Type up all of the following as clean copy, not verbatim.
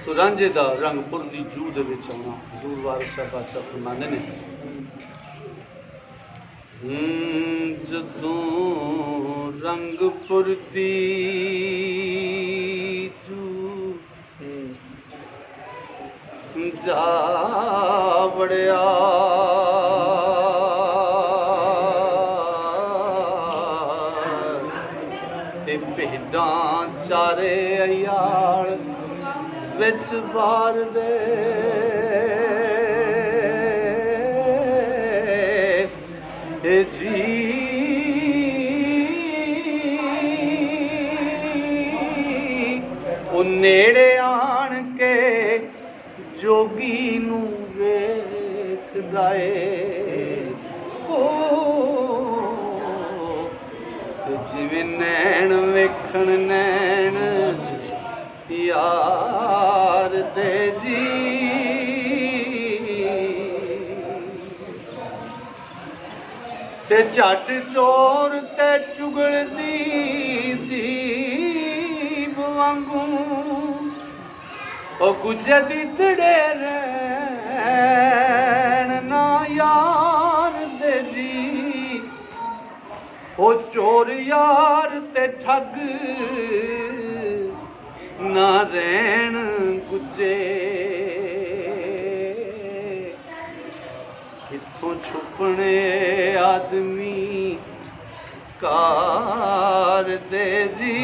तो रांझे दा रंगपुर दी जू दे विच आउणा हजूर वारिस साहब बादशाह फरमांदे ने जदों रंगपुर दी जू जा वड़िया ते भेडां चारे अयाल विच बार दे जी ओ नेड़े आण के जोगी नू वेखदा ए ओ जिवें नैण वेखण नैण यार दे जी ते झट चोर ते चुगल दी जीब वांगू ओ गुज्जे दी दड़े रैन ना यार दे जी ओ चोर यार ते ठग ना रैन गुज्जे कित्थों छुपने आदमी कार दे जी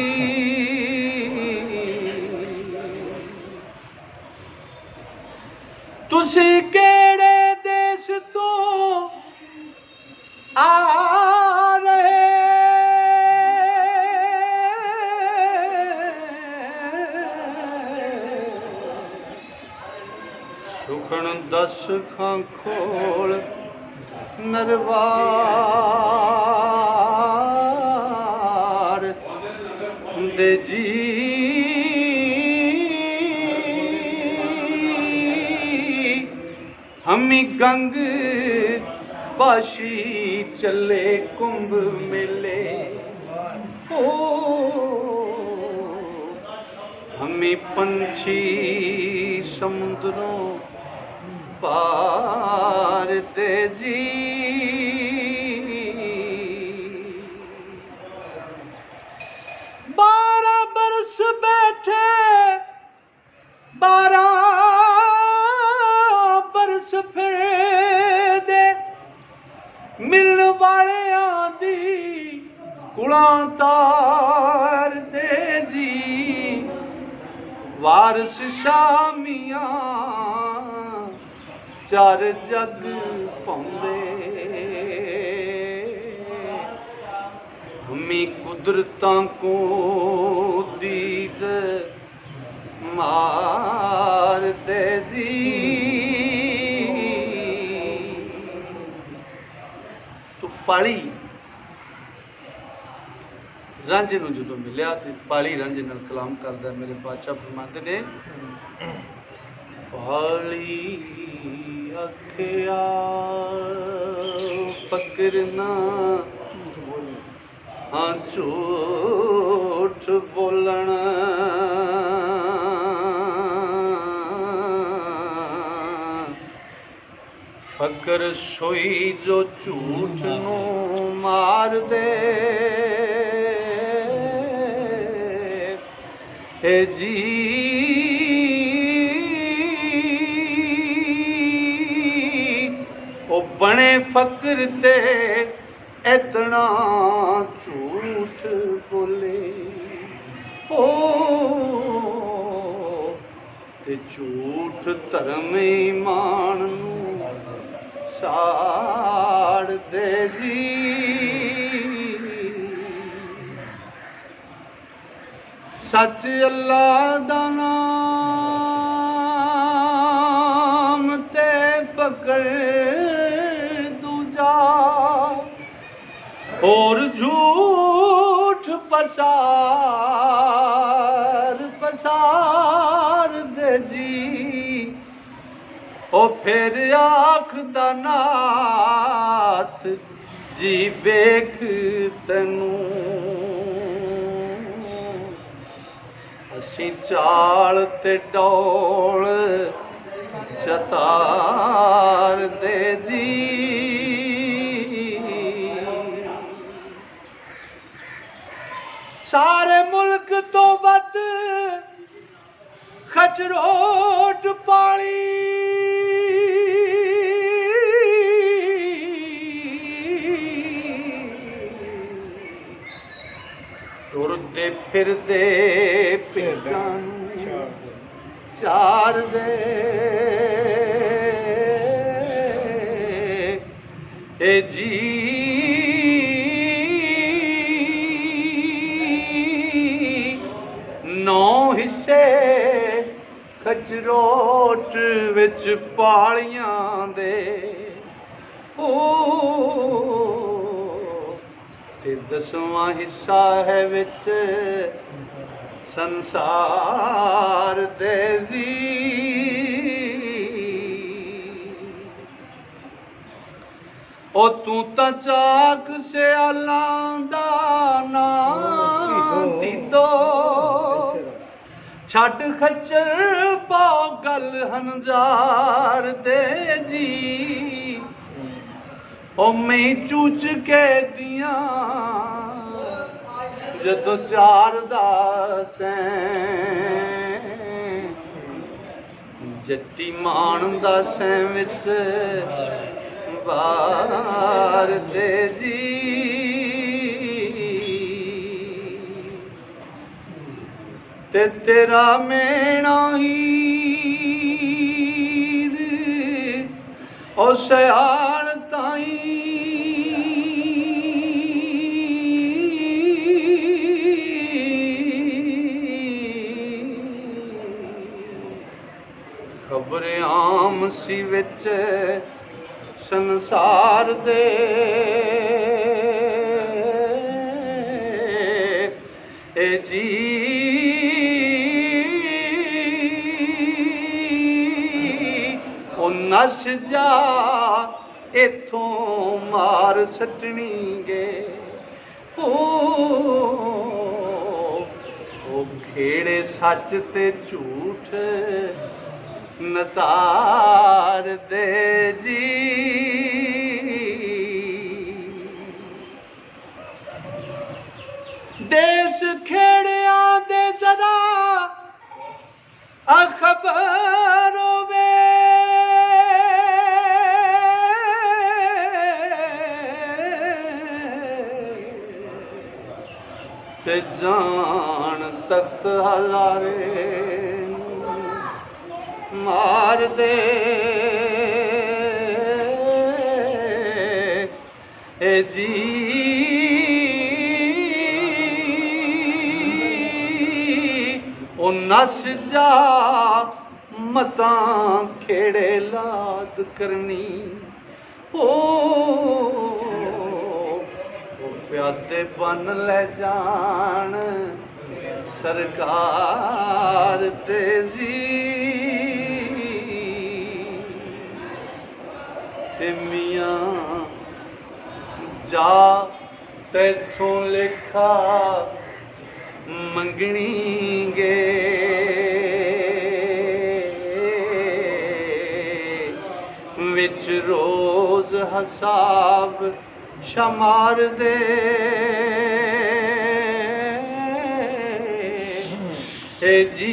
तुसी केड़े देश तो आ रहे सुखन दस खां खोल नरवार दे जी हमी गंग बाशी चले कुंभ मेले ओ हमी पंछी समुद्रों पार दे जी बारह बरस बैठे 12 बरस फिर दे मिलने वाले आदि कुलां तार दे जी वारिस शामियां चार जग पाउंदे हमी कुदरतां को दीद मार दे जी तो पाली रांझे नूं जदों मिलिया ते पाली रांझे नाल कलाम करदा मेरे बादशाह फरमांदे ने पाली अखिया पकड़ना हाँ झूठ बोलना फकर सोई जो झूठ नू मार दे हे जी ओ बने फकर ते इतना झूठ बोले ओ ते झूठ धर्म ईमान नू साड़ दे जी सच अल्लाह दा नाम ते फकर दूजा और झूठ पसार दे जी ओ फिर आखदा नाथ जी वेख तैनू ਅਸੀਂ ਚਾਲ ਤੇ ਡੋਲ ਚਤਾਰ ਦੇ ਜੀ ਸਾਰੇ ਮੁਲਕ ਤੋਂ ਵੱਧ ਖਚਰੋਟ ਪਾਲੀ ਤੁਰਦੇ ਫਿਰਦੇ ਭੇਡਾਂ ਨੂੰ ਚਾਰਦੇ ਏ ਜੀ ਨੌ ਹਿੱਸੇ ਖਚਰੋਟ ਵਿੱਚ ਪਾਲੀਆਂ ਦੇ ਤੇ 10ਵਾਂ ਹਿੱਸਾ ਹੈ ਵਿੱਚ ਸੰਸਾਰ ਦੇ ਜੀ ਉਹ ਤੂੰ ਤਾਂ ਚਾਕ ਸਿਆਲਾਂ ਦਾ ਨਾਂ ਤੀਦੋ ਛੱਡ ਖੱਚਰ ਪਾਓ ਗੱਲ ਹੰਝਾਰ ਦੇ ਜੀ ਉਹ ਮੈਂ ਚੂਚ ਕੇ ਦੀਆਂ ਜਦੋਂ ਚਾਰ ਦਾ ਸੈਂ ਜੱਟੀ ਮਾਣ ਦਾ ਸੈਂ ਵਿੱਚ ਵਾਰ ਦੇ ਜੀ ਤੇ ਤੇਰਾ ਮੇਣਾ ਹੀਰ ਉਹ ਸਿਆਲ ਤਾਈ ਖਬਰ ਆਮ ਸੀ ਵਿੱਚ ਸੰਸਾਰ ਦੇ ਏ ਜੀ ਉਹ ਨਸ ਜਾ ਇਥੋਂ ਮਾਰ ਸੱਟਣੀਗੇ ਉਹ ਖੇੜੇ ਸੱਚ ਤੇ ਝੂਠ ਨਤਾਰ ਦੇ ਜੀ ਦੇਸ ਖੇੜਿਆਂ ਦੇ ਜ਼ਰਾ ਅਖਬਰ ਹੋਵੇ ਤੇ ਜਾਣ ਤਖਤ ਹਜ਼ਾਰੇ ਮਾਰ ਦੇ ਏ ਜੀ ਉਹ ਨਸ ਜਾ ਮਤਾਂ ਖੇੜੇ ਲਾਦ ਕਰਨੀ ਉਹ ਪਿਆਦੇ ਬਨ ਲੈ ਜਾਣ ਸਰਕਾਰ ਤੇ ਜੀ ਤੇ ਮੀਆਂ ਜਾ ਤੈਥੋਂ ਲਿਖਾ ਮੰਗਣੀ ਗੇ ਵਿੱਚ ਰੋਜ਼ ਹਿਸਾਬ ਸ਼ਮਾਰ ਦੇ ਏ ਜੀ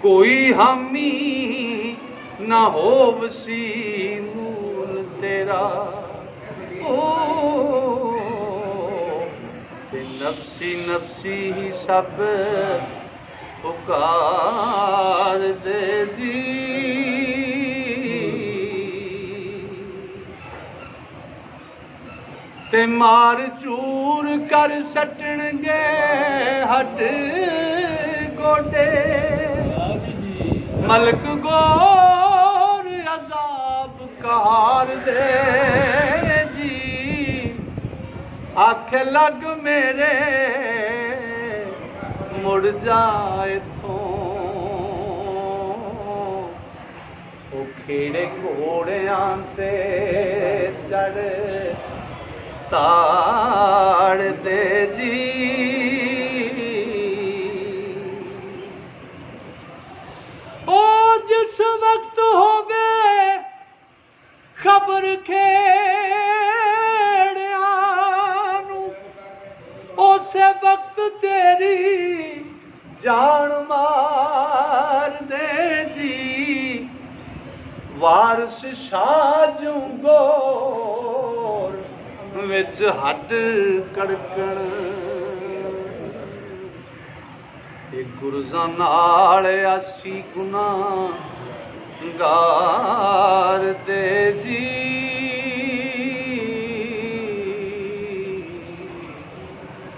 ਕੋਈ ਹਾਮੀ ਨਾ ਹੋਵਸੀ ਮੂਲ ਤੇਰਾ ਤੇ ਨਫਸੀ ਨਫਸੀ ਹੀ ਸਭ ਪੁਕਾਰ ਦੇ ਜੀ ਤੇ ਮਾਰ ਚੂਰ ਕਰ ਸੱਟਣਗੇ ਹੱਡ ਗੋਡੇ ਮਲਕ ਗੌਰ ਅਜ਼ਾਬ ਕਹਾਰ ਦੇ ਜੀ ਆਖੇ ਲੱਗ ਮੇਰੇ ਮੁੜ ਜਾ ਇਥੋਂ ਉਹ ਖੇੜੇ ਘੋੜਿਆਂ ਤੇ ਚੜ ਤਾੜ ਦੇ ਜੀ। ਉਹ ਜਿਸ ਵਕਤ ਹੋਵੇ ਖਬਰ ਖੇੜਿਆਂ ਨੂੰ, ਉਸੇ ਵਕਤ ਤੇਰੀ ਜਾਨ ਮਾਰ ਦੇ ਜੀ। ਵਾਰਸ ਸਾਜੂ ਗੋਰ ਵਿੱਚ ਹੱਡ ਕੜਕਣ, ਇਹ ਗੁਰਜ਼ਾਂ ਨਾਲ ਆਸੀ ਗੁਨਾਹਗਾਰ ਦੇ ਜੀ।